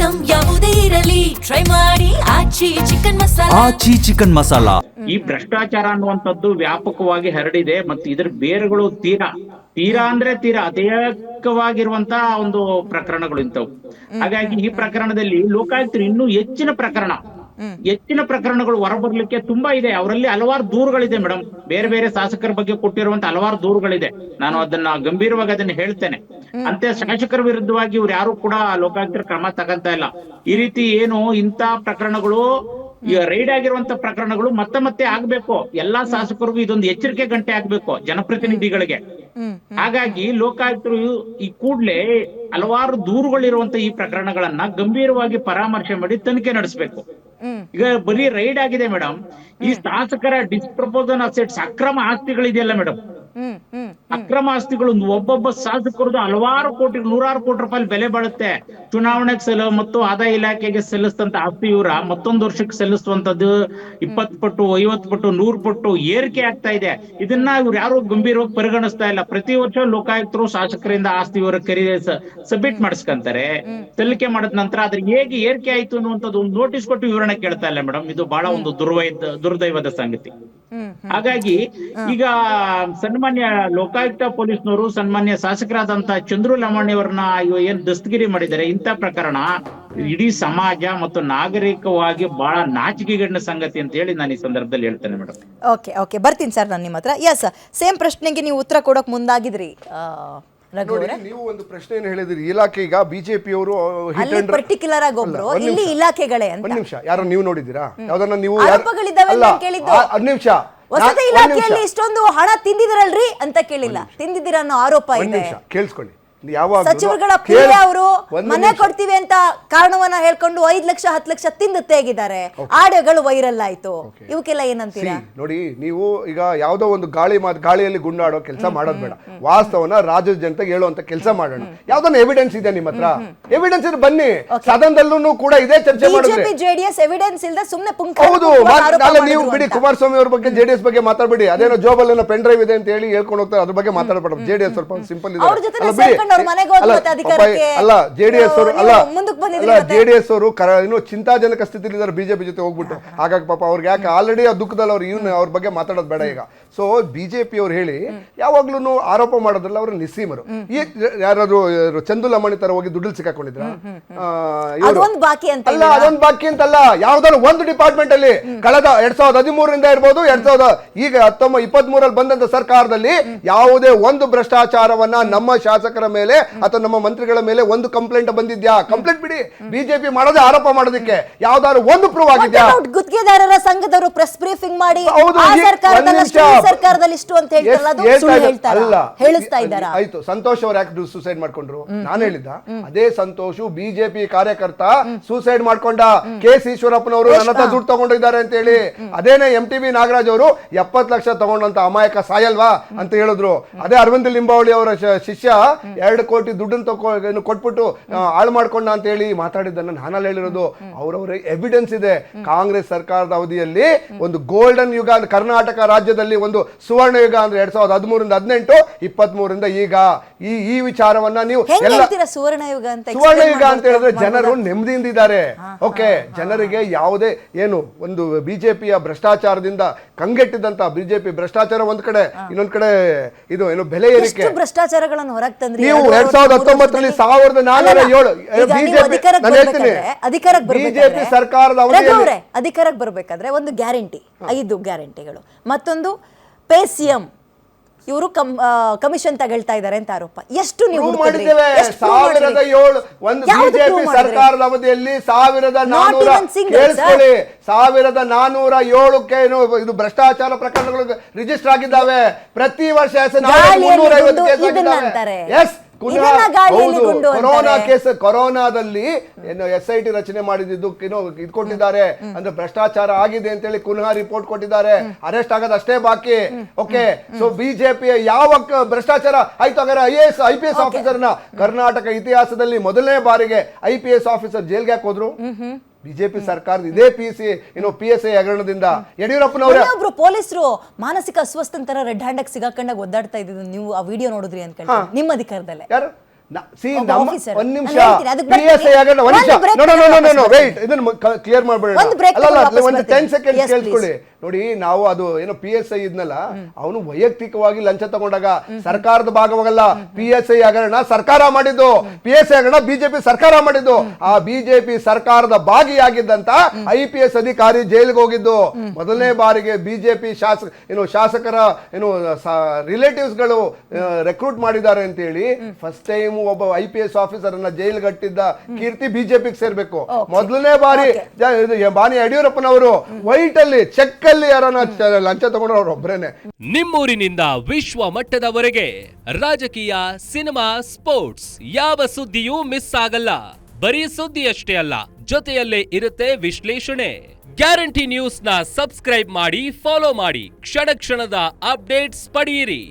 Item ಯಾವುದೇ ಇರಲಿ try ಮಾಡಿ ಆಚಿ ಚಿಕನ್ ಮಸಾಲಾ. ಈ ಭ್ರಷ್ಟಾಚಾರ ಅನ್ನುವಂಥದ್ದು ವ್ಯಾಪಕವಾಗಿ ಹರಡಿದೆ ಮತ್ತು ಇದರ ಬೇರುಗಳು ತೀರಾ ಅಂದ್ರೆ ತೀರಾ ಅತಿರೇಕವಾಗಿರುವಂತಹ ಒಂದು ಪ್ರಕರಣಗಳು ಇಂಥವು. ಹಾಗಾಗಿ ಈ ಪ್ರಕರಣದಲ್ಲಿ ಲೋಕಾಯುಕ್ತರು ಇನ್ನೂ ಹೆಚ್ಚಿನ ಪ್ರಕರಣಗಳು ಹೊರಬರ್ಲಿಕ್ಕೆ ತುಂಬಾ ಇದೆ. ಅವರಲ್ಲಿ ಹಲವಾರು ದೂರುಗಳಿದೆ ಮೇಡಮ್, ಬೇರೆ ಬೇರೆ ಶಾಸಕರ ಬಗ್ಗೆ ಕೊಟ್ಟಿರುವಂತ ಹಲವಾರು ದೂರುಗಳಿದೆ. ನಾನು ಅದನ್ನ ಗಂಭೀರವಾಗಿ ಅದನ್ನ ಹೇಳ್ತೇನೆ. ಅಂತೆ ಶಾಸಕರ ವಿರುದ್ಧವಾಗಿ ಇವ್ರು ಯಾರು ಕೂಡ ಲೋಕಾಯುಕ್ತರ ಕ್ರಮ ತಗಂತ ಇಲ್ಲ. ಈ ರೀತಿ ಏನು ಇಂತ ಪ್ರಕರಣಗಳು ರೈಡ್ ಆಗಿರುವಂತ ಪ್ರಕರಣಗಳು ಮತ್ತೆ ಆಗ್ಬೇಕು. ಎಲ್ಲಾ ಶಾಸಕರಿಗೂ ಇದೊಂದು ಎಚ್ಚರಿಕೆ ಗಂಟೆ ಆಗ್ಬೇಕು, ಜನಪ್ರತಿನಿಧಿಗಳಿಗೆ. ಹಾಗಾಗಿ ಲೋಕಾಯುಕ್ತರು ಈ ಕೂಡ್ಲೆ ಹಲವಾರು ದೂರುಗಳಿರುವಂತ ಈ ಪ್ರಕರಣಗಳನ್ನ ಗಂಭೀರವಾಗಿ ಪರಾಮರ್ಶೆ ಮಾಡಿ ತನಿಖೆ ನಡೆಸಬೇಕು. ಈಗ ಬರೀ ರೈಡ್ ಆಗಿದೆ ಮೇಡಮ್, ಈ ಶಾಸಕರ ಡಿಸ್ಪ್ರಪೋಸಲ್ ಅಸೆಟ್ಸ್ ಅಕ್ರಮ ಆಸ್ತಿಗಳಿದೆಯಲ್ಲ ಮೇಡಮ್, ಅಕ್ರಮ ಆಸ್ತಿಗಳು ಒಬ್ಬೊಬ್ಬ ಶಾಸಕರದ್ದು ಹಲವಾರು ಕೋಟಿ, ನೂರಾರು ಕೋಟಿ ರೂಪಾಯಿ ಬೆಲೆ ಬಾಳುತ್ತೆ. ಚುನಾವಣೆಗೆ ಮತ್ತು ಆದಾಯ ಇಲಾಖೆಗೆ ಸಲ್ಲಿಸಿದಂತ ಆಸ್ತಿ ಇವರ ಮತ್ತೊಂದು ವರ್ಷಕ್ಕೆ ಸಲ್ಲಿಸುವಂತದ್ದು 20 ಪಟ್ಟು, 50 ಪಟ್ಟು, 100 ಪಟ್ಟು ಏರಿಕೆ ಆಗ್ತಾ ಇದೆ. ಇದನ್ನ ಇವ್ರು ಯಾರು ಗಂಭೀರವಾಗಿ ಪರಿಗಣಿಸ್ತಾ ಇಲ್ಲ. ಪ್ರತಿ ವರ್ಷ ಲೋಕಾಯುಕ್ತರು ಶಾಸಕರಿಂದ ಆಸ್ತಿ ಇವರ ಸಬ್ಮಿಟ್ ಮಾಡಿಸ್ಕೊಂತಾರೆ. ಸಲ್ಲಿಕೆ ಮಾಡಿದ ನಂತರ ಅದ್ರ ಹೇಗೆ ಏರಿಕೆ ಆಯ್ತು ಅನ್ನುವಂಥದ್ದು ಒಂದು ನೋಟಿಸ್ ಕೊಟ್ಟು ವಿವರಣೆ ಕೇಳ್ತಾ ಇಲ್ಲ ಮೇಡಮ್. ಇದು ಬಹಳ ಒಂದು ದುರ್ದೈವದ ಸಂಗತಿ. ಹಾಗಾಗಿ ಈಗ ಸನ್ಮಾನ್ಯ ಲೋಕಾಯುಕ್ತ ಪೊಲೀಸ್ನವರು ಸನ್ಮಾನ್ಯ ಶಾಸಕರಾದಂತಹ ಚಂದ್ರು ಲಮಾಣಿ ಅವರನ್ನ ಏನ್ ದಸ್ತಗಿರಿ ಮಾಡಿದ್ದಾರೆ, ಇಂಥ ಪ್ರಕರಣ ಇಡೀ ಸಮಾಜ ಮತ್ತು ನಾಗರಿಕವಾಗಿ ಬಹಳ ನಾಚಿಕೆಗೇಡಿನ ಸಂಗತಿ ಅಂತ ಹೇಳಿ ನಾನು ಈ ಸಂದರ್ಭದಲ್ಲಿ ಹೇಳ್ತೇನೆ ಮೇಡಮ್. ಓಕೆ ಬರ್ತೀನಿ ಸರ್ ನಾನು ನಿಮ್ಮ ಹತ್ರ. ಎಸ್, ಸೇಮ್ ಪ್ರಶ್ನೆಗೆ ನೀವು ಉತ್ತರ ಕೊಡೋಕೆ ಮುಂದಾಗಿದ್ರಿ. ನೀವು ಒಂದು ಪ್ರಶ್ನೆ ಹೇಳಿದ್ರಿ, ಇಲಾಖೆ ಈಗ ಬಿಜೆಪಿಯವರು ಪರ್ಟಿಕ್ಯುಲರ್ ಆಗಿ ಒಬ್ರು ಇಲ್ಲಿ ಇಲಾಖೆಗಳೇ ಅಂತ. ಒಂದ್ ನಿಮಿಷ, ಯಾರು ನೀವು ನೋಡಿದಿರಾ ಯಾವ್ದನ್ನ? ನೀವು ನಿಮಿಷ, ವಸತಿ ಇಲಾಖೆಯಲ್ಲಿ ಇಷ್ಟೊಂದು ಹಣ ತಿಂದಿದ್ರಲ್ರಿ ಅಂತ ಕೇಳಿಲ್ಲ, ತಿಂದಿದ್ದೀರಾ ಅನ್ನೋ ಆರೋಪ ಇದೆ. ಕೇಳಿಸ್ಕೊಳ್ಳಿ, ಸಚಿವರುಗಳ ಅವರು ಮನೆ ಕೊಡ್ತೀವಿ ಅಂತ ಕಾರಣವನ್ನ ಹೇಳ್ಕೊಂಡು 5 ಲಕ್ಷ 10 ಲಕ್ಷ ತಿಂದು ತೆಗಿದ್ದಾರೆ. ಆಡಿಯೋಗಳು ವೈರಲ್ ಆಯ್ತು. ಇವಕ್ಕೆಲ್ಲ ಏನಂತೀರಾ? ನೋಡಿ, ನೀವು ಈಗ ಯಾವ್ದೋ ಒಂದು ಗಾಳಿಯಲ್ಲಿ ಗುಂಡಾಡೋ ಕೆಲಸ ಮಾಡೋದ್ ಬೇಡ. ವಾಸ್ತವನ ರಾಜ್ಯದ ಜನತೆಗೆ ಹೇಳುವಂತ ಕೆಲಸ ಮಾಡೋಣ. ಯಾವ್ದನ್ನ ಎವಿಡೆನ್ಸ್ ಇದೆ ನಿಮ್ಮ ಹತ್ರ? ಎವಿಡೆನ್ಸ್ ಇದೆ, ಬನ್ನಿ. ಸದನದಲ್ಲೂ ಕೂಡ ಇದೇ ಚರ್ಚೆ ಮಾಡಿದ್ರೆ ಜೆಡಿಎಸ್ ಎವಿಡೆನ್ಸ್ ಇಲ್ಲದೆ ಸುಮ್ಮನೆ ಹೌದು. ನೀವು ಬಿಡಿ, ಕುಮಾರಸ್ವಾಮಿ ಅವ್ರ ಬಗ್ಗೆ ಜೆಡಿಎಸ್ ಬಗ್ಗೆ ಮಾತಾಡಬೇಡಿ. ಅದೇನೋ ಜೋಬಲ್ ಏನೋ ಪೆನ್ ಡ್ರೈವ್ ಇದೆ ಅಂತ ಹೇಳಿ ಹೇಳ್ಕೊಂಡು ಹೋಗ್ತಾರೆ, ಅದ್ರ ಬಗ್ಗೆ ಮಾತಾಡಬೇಡ. ಜೆಡಿಎಸ್ ಸ್ವಲ್ಪ ಸಿಂಪಲ್ ಇದೆ. ಜೆಡಿಎಸ್ ಅವರು ಇನ್ನು ಚಿಂತಾಜನಕ ಸ್ಥಿತಿಲಿದ್ದಾರೆ ಬಿಜೆಪಿ ಜೊತೆ ಹೋಗ್ಬಿಟ್ಟು. ಹಾಗಾಗಿ ಪಾಪ ಅವ್ರಿಗೆ ಯಾಕೆ ಆಲ್ರೆಡಿ ಆ ದುಃಖದಲ್ಲಿ ಅವ್ರು ಅವ್ರ ಬಗ್ಗೆ ಮಾತಾಡೋದು ಬೇಡ ಈಗ. ಸೊ ಬಿಜೆಪಿ ಅವ್ರು ಹೇಳಿ ಯಾವಾಗ್ಲೂ ಆರೋಪ ಮಾಡೋದ್ರಲ್ಲ ಅವರು ನಿಸ್ಸೀಮರು. ಈ ಯಾರಾದ್ರು ಚಂದು ಲಮಾಣಿ ತರ ಹೋಗಿ ದುಡ್ಡು ಸಿಕ್ಕಾಕೊಂಡಿದ್ರ? ಅದೊಂದು ಬಾಕಿ ಅಂತಲ್ಲ, ಯಾವ್ದಾದ್ರು ಒಂದು ಡಿಪಾರ್ಟ್ಮೆಂಟ್ ಅಲ್ಲಿ ಕಳೆದ 2013ರಿಂದ ಇರ್ಬೋದು, ಈಗ 2023 ಬಂದಂತ ಸರ್ಕಾರದಲ್ಲಿ ಯಾವುದೇ ಒಂದು ಭ್ರಷ್ಟಾಚಾರವನ್ನ ನಮ್ಮ ಶಾಸಕರ ಮೇಲೆ ಅಥವಾ ನಮ್ಮ ಮಂತ್ರಿಗಳ ಮೇಲೆ ಒಂದು ಕಂಪ್ಲೇಂಟ್ ಬಂದಿದ್ಯಾ? ಕಂಪ್ಲೇಂಟ್ ಬಿಡಿ, ಬಿಜೆಪಿ ಮಾಡೋದೇ ಆರೋಪ ಮಾಡೋದಕ್ಕೆ ಯಾವ್ದಾದ್ರು ಒಂದು ಪ್ರೂವ್ ಆಗಿದ್ಯಾ? ಗುತ್ತಿಗೆದಾರರ ಸಂಘದವರು ಪ್ರೆಸ್ ಬ್ರೀಫಿಂಗ್ ಮಾಡಿ ಸರ್ಕಾರದಲ್ಲಿ ಇಷ್ಟು ಅಂತ ಹೇಳ್ತಾ ಇದ್ದಾರೆ. ಆಯ್ತು, ಸಂತೋಷ್ ಅವ್ರು ಯಾಕೆ ಸೂಸೈಡ್ ಮಾಡ್ಕೊಂಡ್ರು? ನಾನು ಹೇಳಿದ್ದ ಅದೇ ಸಂತೋಷ್ ಬಿಜೆಪಿ ಕಾರ್ಯಕರ್ತ ಸೂಸೈಡ್ ಮಾಡ್ಕೊಂಡ. ಕೆ.ಸಿ. ಈಶ್ವರಪ್ಪನವರು ನನ್ನ ಹತ್ರ ದುಡ್ಡು ತಗೊಂಡಿದ್ದಾರೆ ಅಂತ ಹೇಳಿ. ಅದೇನೆ MTB ನಾಗರಾಜ್ ಅವರು 70 ಲಕ್ಷ ತಗೊಂಡಂತ ಅಮಾಯಕ ಸಾಯಲ್ವಾ ಅಂತ ಹೇಳಿದ್ರು. ಅದೇ ಅರವಿಂದ್ ಲಿಂಬಾವಳಿ ಅವರ ಶಿಷ್ಯ 2 ಕೋಟಿ ದುಡ್ಡನ್ನು ಕೊಟ್ಬಿಟ್ಟು ಹಾಳು ಮಾಡ್ಕೊಂಡ ಅಂತ ಹೇಳಿ ಮಾತಾಡಿದ್ದನ್ನ ನಾನಲ್ಲಿ ಹೇಳಿರೋದು. ಅವರವರ ಎವಿಡೆನ್ಸ್ ಇದೆ. ಕಾಂಗ್ರೆಸ್ ಸರ್ಕಾರದ ಅವಧಿಯಲ್ಲಿ ಒಂದು ಗೋಲ್ಡನ್ ಯುಗ, ಕರ್ನಾಟಕ ರಾಜ್ಯದಲ್ಲಿ ಒಂದು ಸುವರ್ಣ ಯುಗ ಅಂದ್ರೆ 2013ರಿಂದ 18, 23ರಿಂದ ಈಗ. ಈ ವಿಚಾರವನ್ನ ನೀವು ಸುವರ್ಣ ಯುಗ ಅಂತ ಹೇಳಿದ್ರೆ ಜನರು ನೆಮ್ಮದಿಯಿಂದಿದ್ದಾರೆ. ಓಕೆ, ಜನರಿಗೆ ಯಾವುದೇ ಏನು ಒಂದು ಬಿಜೆಪಿಯ ಭ್ರಷ್ಟಾಚಾರದಿಂದ ಕಂಗೆಟ್ಟಿದ್ದಂತ ಬಿಜೆಪಿ ಭ್ರಷ್ಟಾಚಾರ ಒಂದ್ ಕಡೆ, ಇನ್ನೊಂದ್ ಕಡೆ ಇದು ಏನು ಬೆಲೆ ಏರಿಕೆ, ಭ್ರಷ್ಟಾಚಾರಗಳನ್ನು ಹೊರಗೆ ತಂದ್ರಿ. ನೀವು 2019ರಲ್ಲಿ 1407 ಬಿಜೆಪಿ ಸರ್ಕಾರದ ಅಧಿಕಾರಕ್ಕೆ ಬರಬೇಕಾದ್ರೆ ಒಂದು ಗ್ಯಾರಂಟಿ, 5 ಗ್ಯಾರಂಟಿಗಳು, ಮತ್ತೊಂದು ಪೇ ಸಿಎಂ ಇವರು ಕಮಿಷನ್ ತಗೊಳ್ತಾ ಇದ್ದಾರೆ ಅಂತ ಆರೋಪ. ಎಷ್ಟು ನೀವು ಮಾಡಿದ್ದೇವೆ? 1007 ಒಂದು ಬಿಜೆಪಿ ಸರ್ಕಾರದ ಅವಧಿಯಲ್ಲಿ 1407ಕ್ಕೆ ಇದು ಭ್ರಷ್ಟಾಚಾರ ಪ್ರಕರಣಗಳು ರಿಜಿಸ್ಟರ್ ಆಗಿದ್ದಾವೆ. ಪ್ರತಿ ವರ್ಷ ಕೊರೋನಾ ಕೇಸ್, ಕೊರೋನಾದಲ್ಲಿ ಏನು SIT ರಚನೆ ಮಾಡಿದ್ದು ಇದು ಕೊಟ್ಟಿದ್ದಾರೆ ಅಂದ್ರೆ ಭ್ರಷ್ಟಾಚಾರ ಆಗಿದೆ ಅಂತ ಹೇಳಿ ಪುನಃ ರಿಪೋರ್ಟ್ ಕೊಟ್ಟಿದ್ದಾರೆ. ಅರೆಸ್ಟ್ ಆಗೋದು ಅಷ್ಟೇ ಬಾಕಿ. ಓಕೆ, ಸೊ ಬಿಜೆಪಿಯ ಯಾವ ಭ್ರಷ್ಟಾಚಾರ ಆಯ್ತು? ಹಾಗಾದ್ರೆ IPS ಆಫೀಸರ್ನ ಕರ್ನಾಟಕ ಇತಿಹಾಸದಲ್ಲಿ ಮೊದಲನೇ ಬಾರಿಗೆ IPS ಆಫೀಸರ್ ಜೈಲ್ಗೆ ಯಾಕೆ ಹೋದ್ರು? ಬಿಜೆಪಿ ಸರ್ಕಾರದ ಇದೇ PSI ಹಗರಣದಿಂದ ಯಡಿಯೂರಪ್ಪನವರು ಪೊಲೀಸರು ಮಾನಸಿಕ ಅಸ್ವಸ್ಥಂತರ ರೆಡ್ ಹ್ಯಾಂಡ್ ಸಿಗಾಕೊಂಡಾಗ ಒದ್ದಾಡ್ತಾ ಇದ್ದು ನೀವು ಆ ವಿಡಿಯೋ ನೋಡಿದ್ರಿ ಅಂತ ನಿಮ್ಮ ಅಧಿಕಾರದಲ್ಲೇ? ಯಾರು ಒಬ್ಬ officer. ಒಂದ್ ನಿಮಿಷ ನಾನು ಹೇಳ್ತೀನಿ, ಅದಕ್ಕೆ PSI ಬರ್ತೀನಿ. ಆಗಲ್ಲ, ಒಂದ್ ನಿಮಿಷ. ಒಂದು break No, no, no, no, no, no, ವಾಪಸ್ wait. ಇದನ್ನ ಕ್ಲಿಯರ್ ಮಾಡ್ಬೇಡ. ಒಂದು break ಅಲ್ಲ, ಅಲ್ಲ, ವಾಪಸ್ ಒಂದು ಬರ್ತೀನಿ. 10 seconds Yes, ಕೇಳಿಸ್ಕೊಳ್ಳಿ. ನೋಡಿ, ನಾವು ಅದು ಏನೋ PSI ಇದ್ನಲ್ಲ, ಅವನು ವೈಯಕ್ತಿಕವಾಗಿ ಲಂಚ ತಗೊಂಡಾಗ ಸರ್ಕಾರದ ಭಾಗವಾಗಲ್ಲ. PSI ಹಗರಣ ಸರ್ಕಾರ ಮಾಡಿದ್ದು, PSI ಹಗರಣ ಬಿಜೆಪಿ ಸರ್ಕಾರ ಮಾಡಿದ್ದು. ಆ ಬಿಜೆಪಿ ಸರ್ಕಾರದ ಭಾಗಿಯಾಗಿದ್ದಂತ IPS ಅಧಿಕಾರಿ ಜೈಲಿಗೆ ಹೋಗಿದ್ದು. ಮೊದಲನೇ ಬಾರಿಗೆ ಬಿಜೆಪಿ ಶಾಸಕರ ರಿಲೇಟಿವ್ಸ್ ಗಳು ರೆಕ್ರೂಟ್ ಮಾಡಿದ್ದಾರೆ ಅಂತ ಹೇಳಿ ಫಸ್ಟ್ ಟೈಮ್ ಒಬ್ಬ IPS ಆಫೀಸರ್ ಅನ್ನ ಜೈಲಿಗೆ ಕಟ್ಟಿದ್ದ ಕೀರ್ತಿ ಬಿಜೆಪಿಗೆ ಸೇರ್ಬೇಕು. ಮೊದಲನೇ ಬಾರಿ ಬಾನಿ ಯಡಿಯೂರಪ್ಪನವರು ವೈಟ್ ಅಲ್ಲಿ ಚೆಕ್ ಅಲ್ಲಿ ಯಾರನ್ನ ಲಂಚ ತಗೊಂಡ್ರು ಒಬ್ಬರೇನೆ. ನಿಮ್ಮೂರಿನಿಂದ ವಿಶ್ವ ಮಟ್ಟದವರೆಗೆ ರಾಜಕೀಯ, ಸಿನಿಮಾ, ಸ್ಪೋರ್ಟ್ಸ್ ಯಾವ ಸುದ್ದಿಯೂ ಮಿಸ್ ಆಗಲ್ಲ. ಬರೀ ಸುದ್ದಿ ಅಷ್ಟೇ ಅಲ್ಲ, ಜೊತೆಯಲ್ಲೇ ಇರುತ್ತೆ ವಿಶ್ಲೇಷಣೆ. ಗ್ಯಾರಂಟಿ ನ್ಯೂಸ್ ನ ಸಬ್ಸ್ಕ್ರೈಬ್ ಮಾಡಿ, ಫಾಲೋ ಮಾಡಿ, ಕ್ಷಣ ಕ್ಷಣದ ಅಪ್ಡೇಟ್ಸ್ ಪಡೆಯಿರಿ.